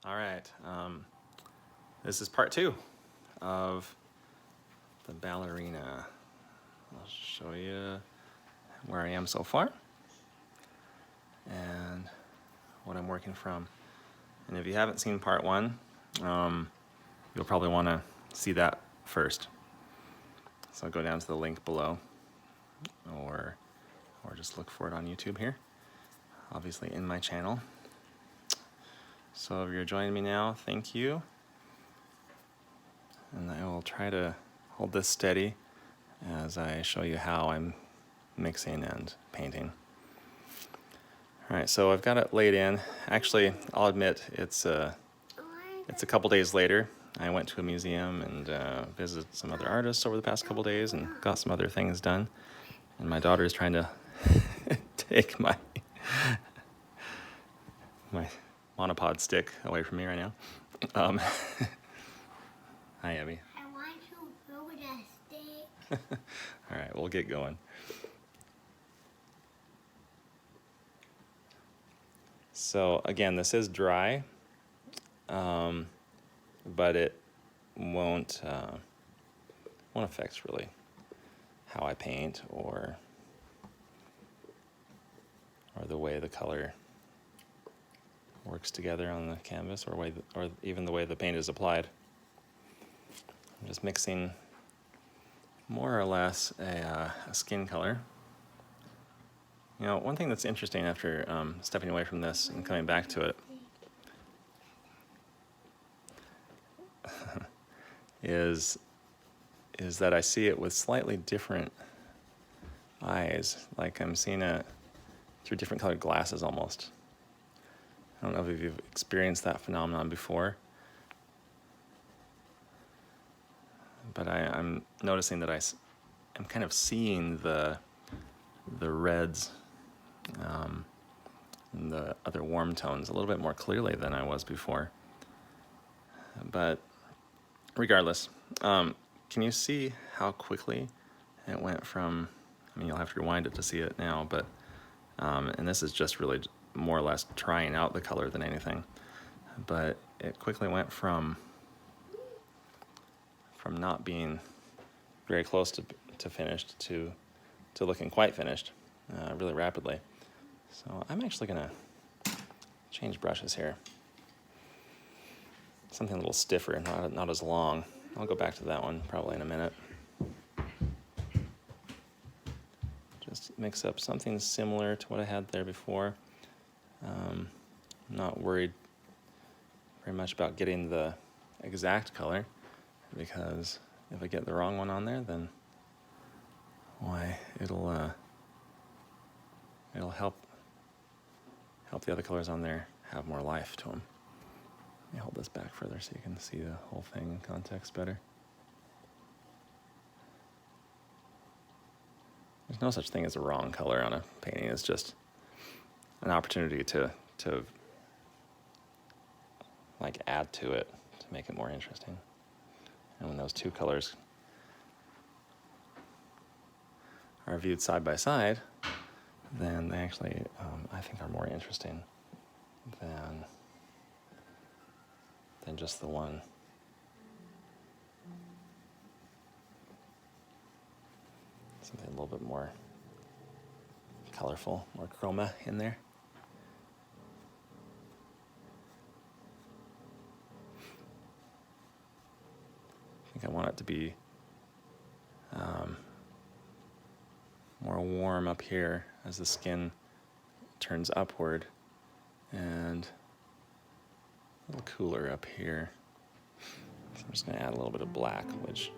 All right, this is part 2 of the ballerina. I'll show you where I am so far and what I'm working from. And if you haven't seen part 1, you'll probably want to see that first. So go down to the link below, or just look for it on YouTube here, obviously in my channel. So if you're joining me now, thank you. And I will try to hold this steady as I show you how I'm mixing and painting. All right, so I've got it laid in. Actually, I'll admit it's a couple days later. I went to a museum and visited some other artists over the past couple days and got some other things done. And my daughter is trying to take my monopod stick away from me right now. Hi, Abby. I want to throw the stick. All right, we'll get going. So again, this is dry, but it won't affect really how I paint or the way the color works together on the canvas, or even the way the paint is applied. I'm just mixing more or less a skin color. You know, one thing that's interesting after stepping away from this and coming back to it is that I see it with slightly different eyes, like I'm seeing it through different colored glasses almost. I don't know if you've experienced that phenomenon before, but I'm noticing that I'm kind of seeing the reds and the other warm tones a little bit more clearly than I was before. But regardless, can you see how quickly it went from, I mean, you'll have to rewind it to see it now, but, and this is just really more or less trying out the color than anything, but it quickly went from not being very close to finished to looking quite finished really rapidly. So I'm actually gonna change brushes here. Something a little stiffer, not as long. I'll go back to that one probably in a minute. Just mix up something similar to what I had there before. I'm not worried very much about getting the exact color, because if I get the wrong one on there, then why, it'll help the other colors on there have more life to them. Let me hold this back further so you can see the whole thing in context better. There's no such thing as a wrong color on a painting. It's just an opportunity to like add to it to make it more interesting. And when those two colors are viewed side by side, then they actually, I think, are more interesting than just the one. Something a little bit more colorful, more chroma in there. I think I want it to be more warm up here as the skin turns upward, and a little cooler up here. So I'm just going to add a little bit of black, which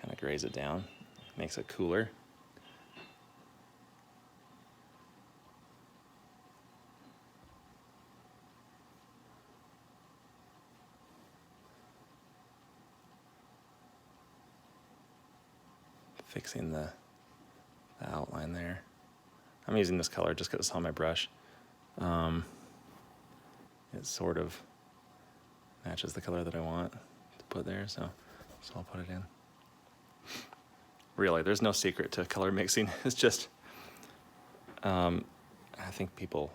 kind of grays it down, makes it cooler. Fixing the outline there. I'm using this color just because it's on my brush. It sort of matches the color that I want to put there, so I'll put it in. Really, there's no secret to color mixing. It's just, I think people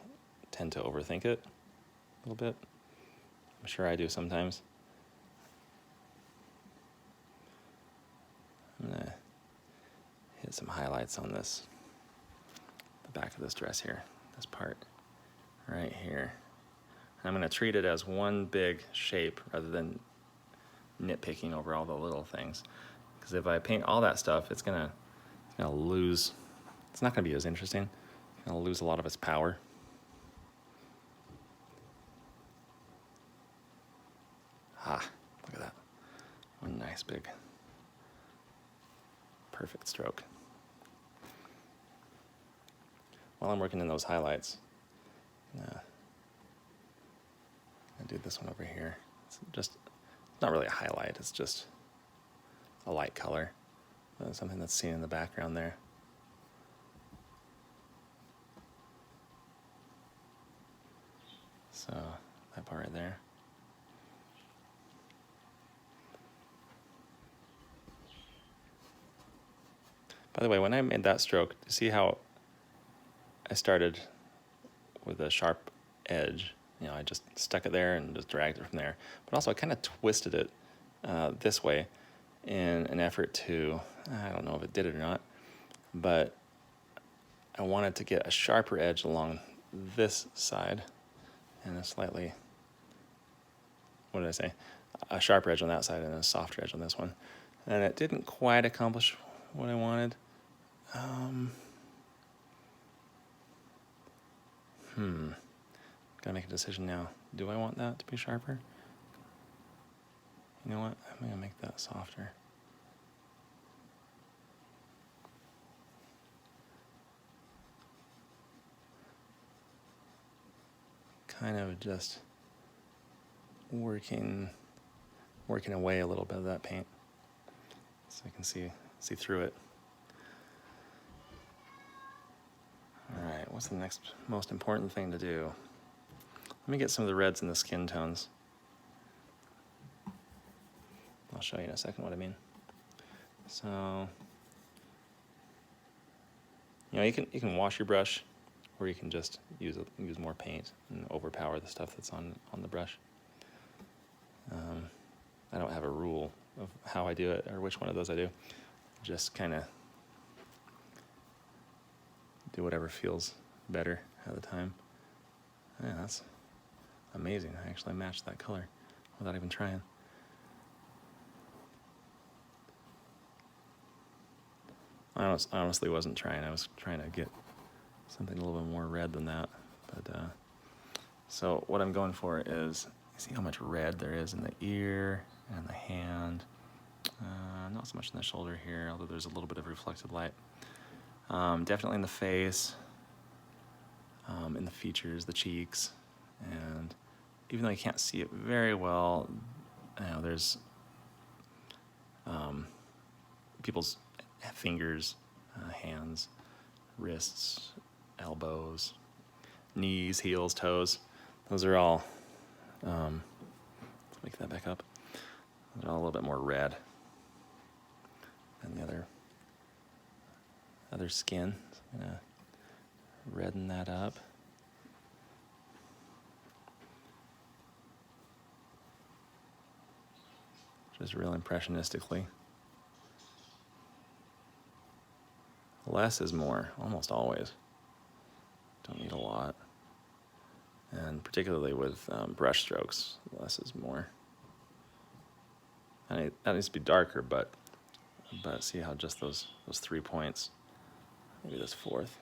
tend to overthink it a little bit. I'm sure I do sometimes. I'm gonna hit some highlights on this, the back of this dress here, this part right here. I'm gonna treat it as one big shape rather than nitpicking over all the little things. Because if I paint all that stuff, it's gonna lose, it's not gonna be as interesting. It's gonna lose a lot of its power. Ah, look at that. One nice big, perfect stroke. While I'm working in those highlights, I'll do this one over here. It's not really a highlight, it's just a light color. Something that's seen in the background there. So that part right there. By the way, when I made that stroke, you see how I started with a sharp edge? You know, I just stuck it there and just dragged it from there. But also I kind of twisted it this way in an effort to, I don't know if it did it or not, but I wanted to get a sharper edge along this side and a slightly, what did I say? A sharper edge on that side and a softer edge on this one. And it didn't quite accomplish what I wanted. Gotta make a decision now. Do I want that to be sharper? You know what? I'm gonna make that softer. Kind of just working away a little bit of that paint so I can see through it. All right, what's the next most important thing to do? Let me get some of the reds in the skin tones. I'll show you in a second what I mean. So, you know, you can wash your brush, or you can just use more paint and overpower the stuff that's on the brush. I don't have a rule of how I do it or which one of those I do. Just kind of do whatever feels better at the time. Yeah, that's amazing. I actually matched that color without even trying. I honestly wasn't trying. I was trying to get something a little bit more red than that. But so what I'm going for is, see how much red there is in the ear and the hand. Not so much in the shoulder here, although there's a little bit of reflected light. Definitely in the face, in the features, the cheeks, and even though you can't see it very well, you know, there's people's fingers, hands, wrists, elbows, knees, heels, toes. Those are all, let's make that back up. They're all a little bit more red than the other skin. So I'm gonna redden that up. Just real impressionistically. Less is more, almost always. Don't need a lot. And particularly with brush strokes, less is more. That needs to be darker, but see how just those 3 points, maybe this fourth,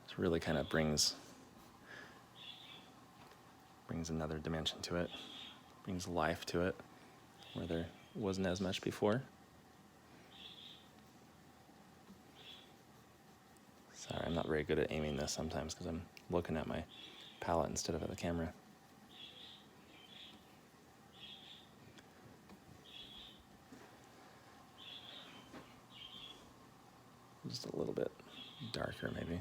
this really kind of brings another dimension to it, brings life to it, where there wasn't as much before. Sorry, I'm not very good at aiming this sometimes because I'm looking at my palette instead of at the camera. Just a little bit darker, maybe.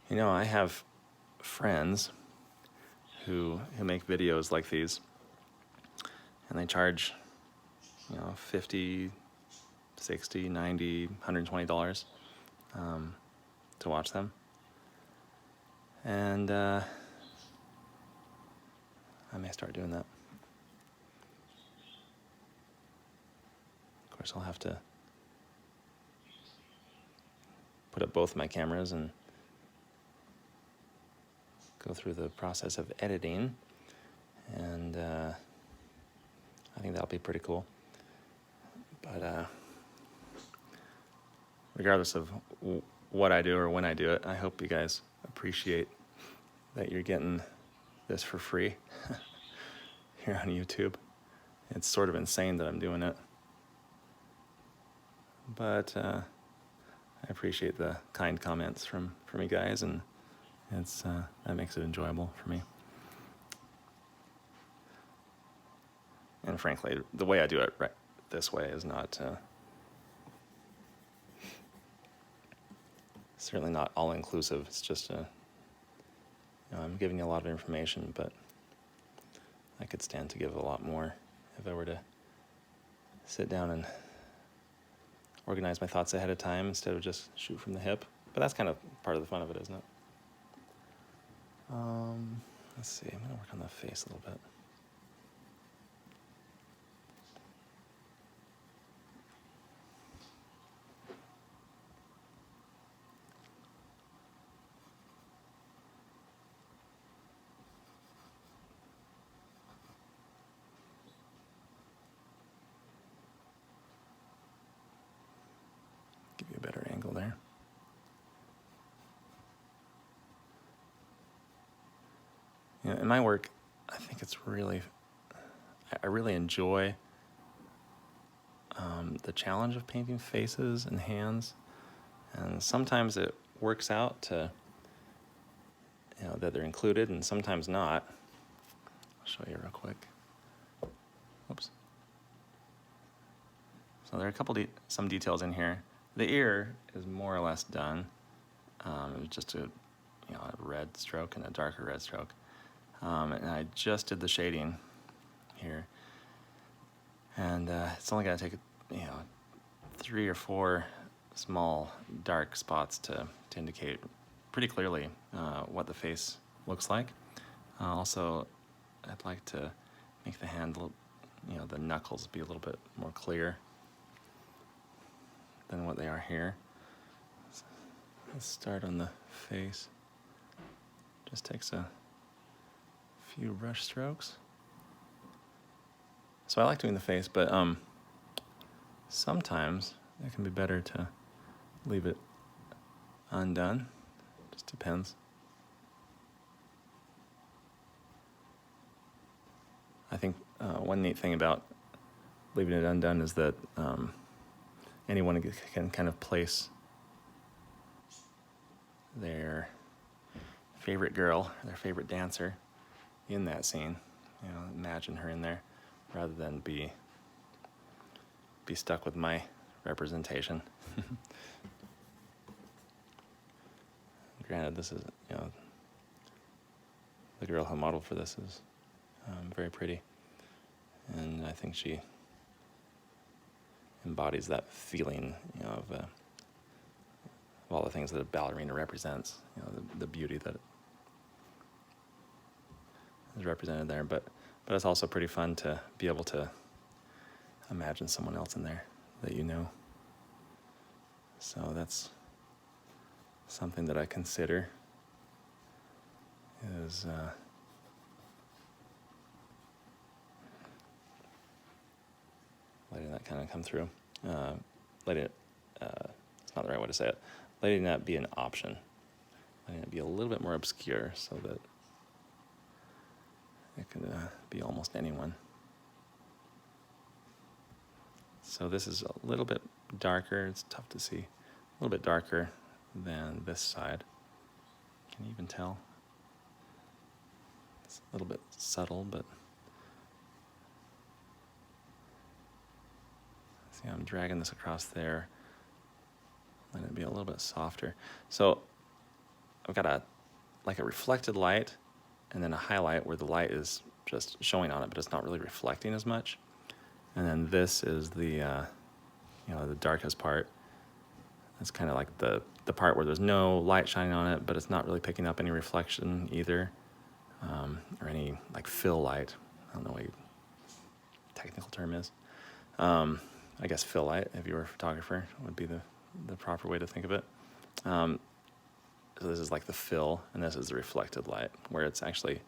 You know, I have friends who make videos like these, and they charge, you know, $50, $60, $90, $120 to watch them. And I may start doing that. Of course, I'll have to put up both my cameras and go through the process of editing, and I think that'll be pretty cool. But regardless of what I do or when I do it, I hope you guys appreciate that you're getting this for free here on YouTube. It's sort of insane that I'm doing it, but I appreciate the kind comments from you guys, and it's that makes it enjoyable for me. And frankly, the way I do it right this way is not certainly not all-inclusive. It's just I'm giving you a lot of information, but I could stand to give a lot more if I were to sit down and organize my thoughts ahead of time instead of just shoot from the hip. But that's kind of part of the fun of it, isn't it? Let's see, I'm gonna work on the face a little bit. Give you a better angle there. You know, in my work, I think it's really, I really enjoy the challenge of painting faces and hands, and sometimes it works out to, you know, that they're included, and sometimes not. I'll show you real quick. Oops. So there are a couple some details in here. The ear is more or less done. Just a red stroke and a darker red stroke. And I just did the shading here, and it's only going to take 3 or 4 small dark spots to indicate pretty clearly what the face looks like. Also, I'd like to make the hand, the knuckles be a little bit more clear than what they are here. So let's start on the face. Just takes a few brush strokes. So I like doing the face, but sometimes it can be better to leave it undone. Just depends. I think one neat thing about leaving it undone is that anyone can kind of place their favorite girl, their favorite dancer in that scene. Imagine her in there rather than be stuck with my representation. Granted, this is, the girl who modeled for this is very pretty, and I think she embodies that feeling, of all the things that a ballerina represents, the beauty that is represented there. But it's also pretty fun to be able to imagine someone else in there that you know. So that's something that I consider is letting that kind of come through. Letting it, it's not the right way to say it, letting that be an option. Letting it be a little bit more obscure so that it could be almost anyone. So this is a little bit darker. It's tough to see. A little bit darker than this side. Can you even tell? It's a little bit subtle, but see, I'm dragging this across there. Let it be a little bit softer. So I've got a reflected light and then a highlight where the light is just showing on it, but it's not really reflecting as much. And then this is the the darkest part. It's kind of like the part where there's no light shining on it, but it's not really picking up any reflection either, or any like fill light. I don't know what the technical term is. I guess fill light, if you were a photographer, would be the proper way to think of it. So this is like the fill, and this is the reflected light, where it's actually,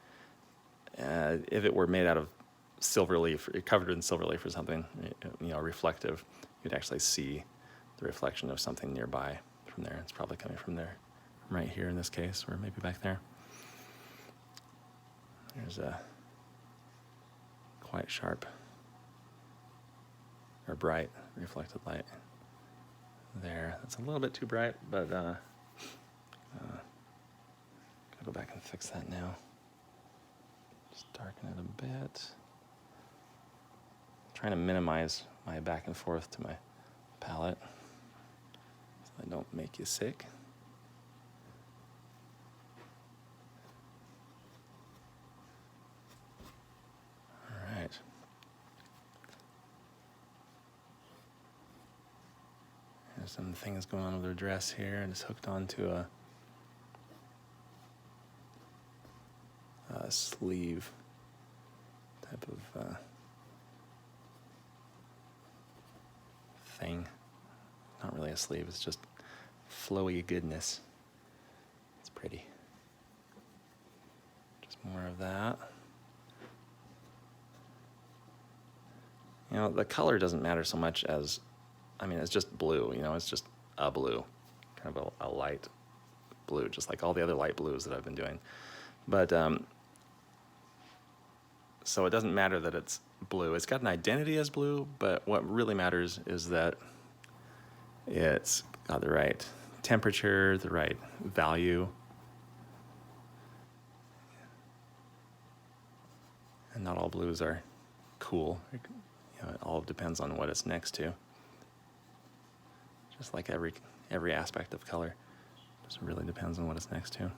if it were made out of silver leaf, covered in silver leaf or something, reflective, you'd actually see the reflection of something nearby from there. It's probably coming from there, from right here in this case, or maybe back there. There's a quite sharp or bright reflected light there. That's a little bit too bright, but gotta go back and fix that now. Just darken it a bit. Trying to minimize my back and forth to my palette so I don't make you sick. All right. There's some things going on with her dress here, and it's hooked onto a sleeve type of thing. Not really a sleeve, it's just flowy goodness. It's pretty. Just more of that. The color doesn't matter so much as, it's just blue, it's just a blue, kind of a light blue, just like all the other light blues that I've been doing. But, so it doesn't matter that it's blue. It's got an identity as blue, but what really matters is that it's got the right temperature, the right value. And not all blues are cool. It all depends on what it's next to. Just like every aspect of color. It just really depends on what it's next to.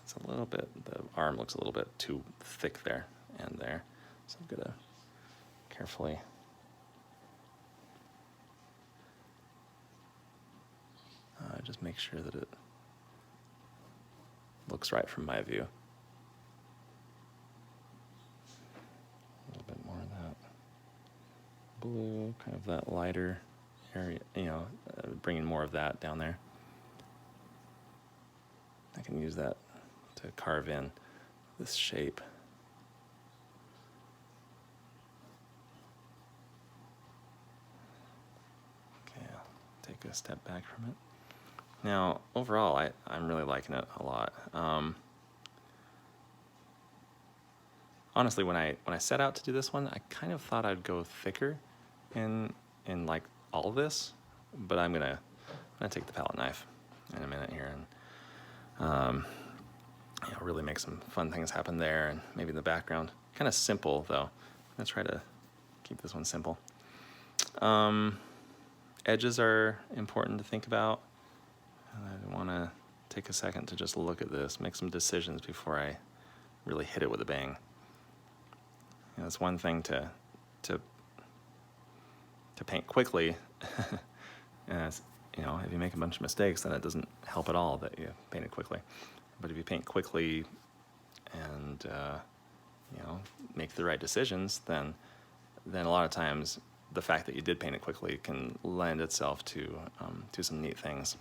It's a little bit, the arm looks a little bit too thick there and there. So I'm gonna carefully just make sure that it looks right from my view. A little bit more of that blue, kind of that lighter area, bringing more of that down there. I can use that to carve in this shape. Okay, I'll take a step back from it. Now, overall, I'm really liking it a lot. Honestly, when I set out to do this one, I kind of thought I'd go thicker in like all of this, but I'm gonna take the palette knife in a minute here and really make some fun things happen there, and maybe in the background. Kind of simple though. I'm gonna try to keep this one simple. Edges are important to think about. I want to take a second to just look at this, make some decisions before I really hit it with a bang. It's one thing to paint quickly, and if you make a bunch of mistakes, then it doesn't help at all that you painted quickly. But if you paint quickly and make the right decisions, then a lot of times the fact that you did paint it quickly can lend itself to some neat things.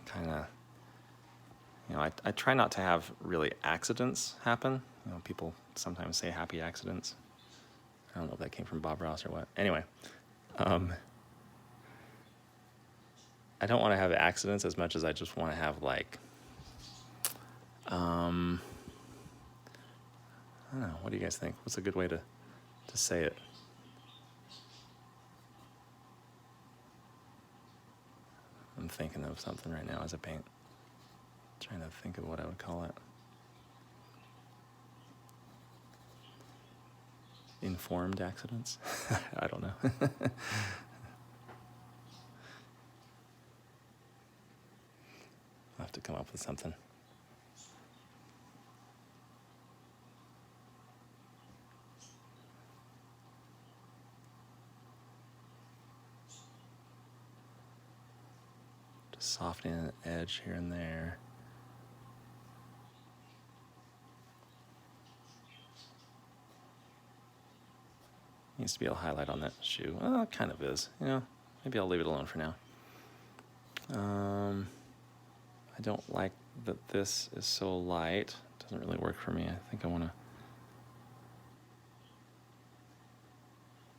Kind of, I try not to have really accidents happen. People sometimes say happy accidents. I don't know if that came from Bob Ross or what. Anyway, I don't want to have accidents as much as I just want to have like, I don't know, what do you guys think? What's a good way to say it? I'm thinking of something right now as I paint. Trying to think of what I would call it. Informed accidents? I don't know. I'll have to come up with something. Just softening an edge here and there. Needs to be a highlight on that shoe. Well, it kind of is. You know, maybe I'll leave it alone for now. I don't like that this is so light. It doesn't really work for me. I think I want to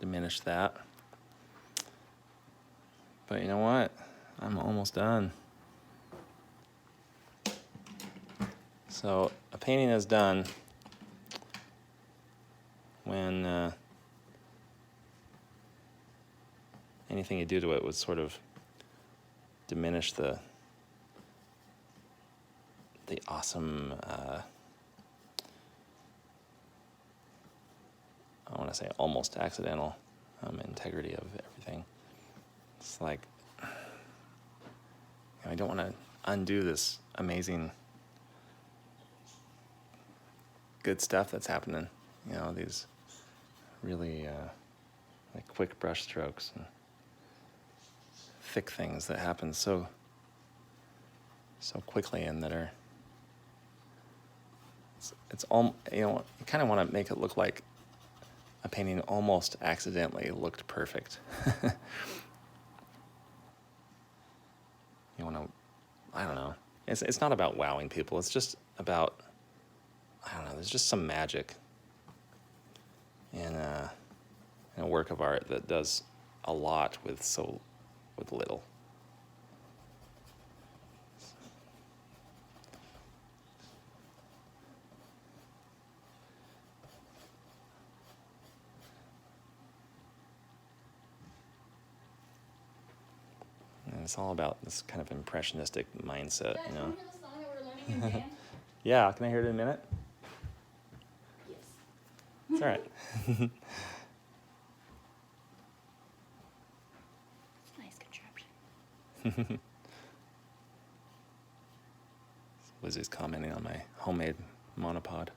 diminish that. But you know what? I'm almost done. So a painting is done when anything you do to it would sort of diminish the awesome, I want to say almost accidental integrity of everything. It's like, I don't want to undo this amazing good stuff that's happening. You know, these really like quick brush strokes and thick things that happen so quickly and that are it's all, you know, you kind of want to make it look like a painting almost accidentally looked perfect. You want to, I don't know. It's not about wowing people. It's just about, I don't know, there's just some magic in a work of art that does a lot with little. And it's all about this kind of impressionistic mindset, you know. Can you hear the song that we're learning in band? Yeah, can I hear it in a minute? Yes. It's all right. It's a nice contraption. Lizzie's commenting on my homemade monopod.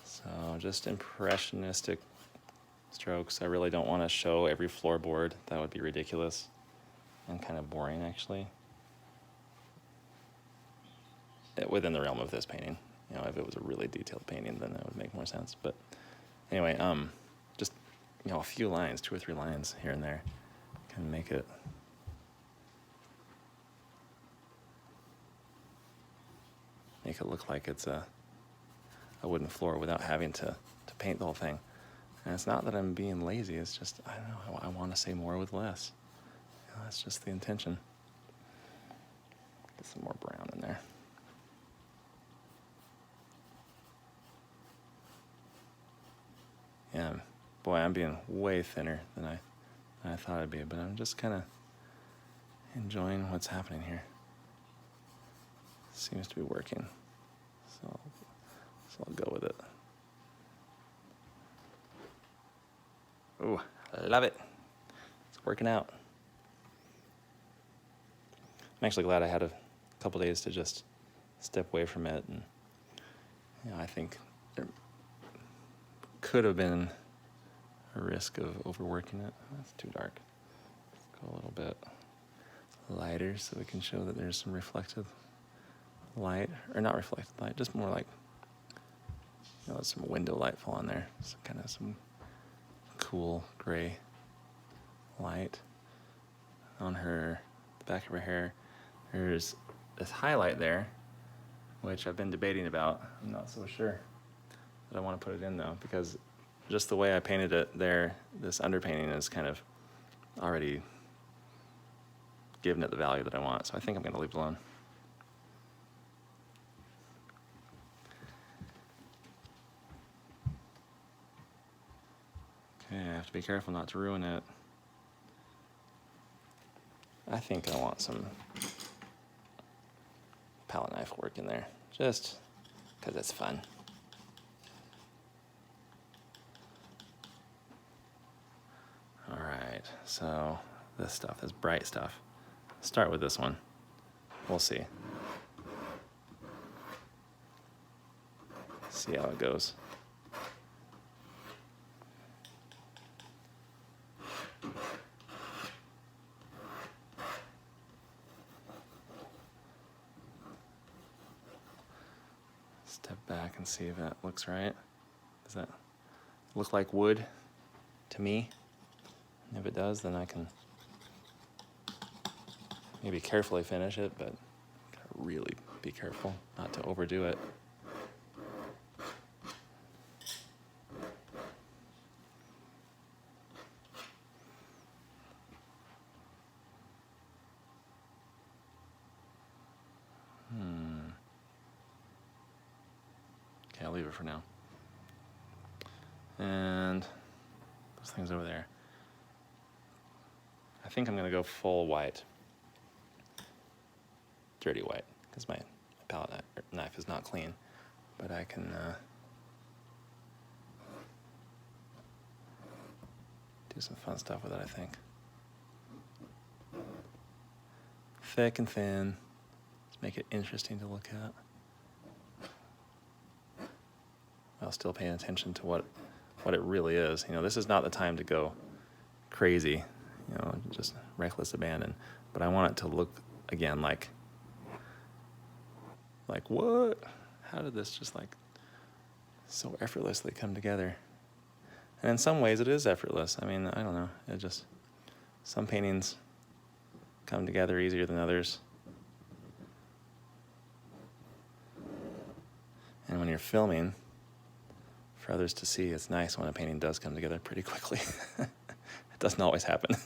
So just impressionistic strokes. I really don't want to show every floorboard. That would be ridiculous and kind of boring, actually. Within the realm of this painting. You know, if it was a really detailed painting, then that would make more sense. But anyway, just, you know, a few lines, 2 or 3 lines here and there can make it look like it's a wooden floor without having to paint the whole thing. And it's not that I'm being lazy, it's just, I don't know, I want to say more with less. You know, that's just the intention. Get some more brown in there. Yeah, boy, I'm being way thinner than I thought I'd be, but I'm just kind of enjoying what's happening here. Seems to be working, so I'll go with it. Ooh, I love it. It's working out. I'm actually glad I had a couple days to just step away from it, and you know, I think there could have been a risk of overworking it. That's too dark. Let's go a little bit lighter so we can show that there's some reflective light, or not reflective light, just more like, you know, some window light falling there. So kind of some cool gray light on the back of her hair. There's this highlight there, which I've been debating about. I'm not so sure that I want to put it in though, because just the way I painted it there, this underpainting is kind of already giving it the value that I want. So I think I'm going to leave it alone. Okay, I have to be careful not to ruin it. I think I want some palette knife work in there, just because it's fun. All right, so this stuff, this bright stuff. Start with this one. We'll see. See how it goes. Step back and see if that looks right. Does that look like wood to me? And if it does, then I can maybe carefully finish it, but gotta really be careful not to overdo it. Okay, I'll leave it for now. And those things over there. I think I'm gonna go full white. Dirty white, because my palette knife is not clean. But I can do some fun stuff with it, I think. Thick and thin. Let's make it interesting to look at. While still paying attention to what it really is. You know, this is not the time to go crazy, you know, just reckless abandon. But I want it to look, again, like what? How did this just like so effortlessly come together? And in some ways it is effortless. I mean, I don't know. It just, some paintings come together easier than others. And when you're filming, for others to see, it's nice when a painting does come together pretty quickly. It doesn't always happen.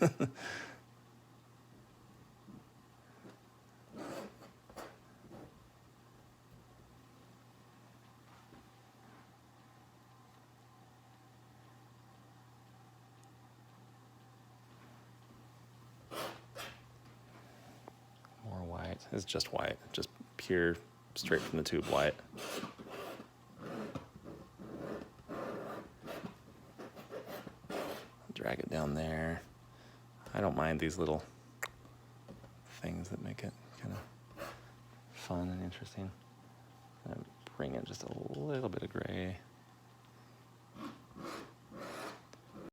More white. It's just white, just pure, straight from the tube white. Drag it down there. I don't mind these little things that make it kind of fun and interesting. Bring in just a little bit of gray.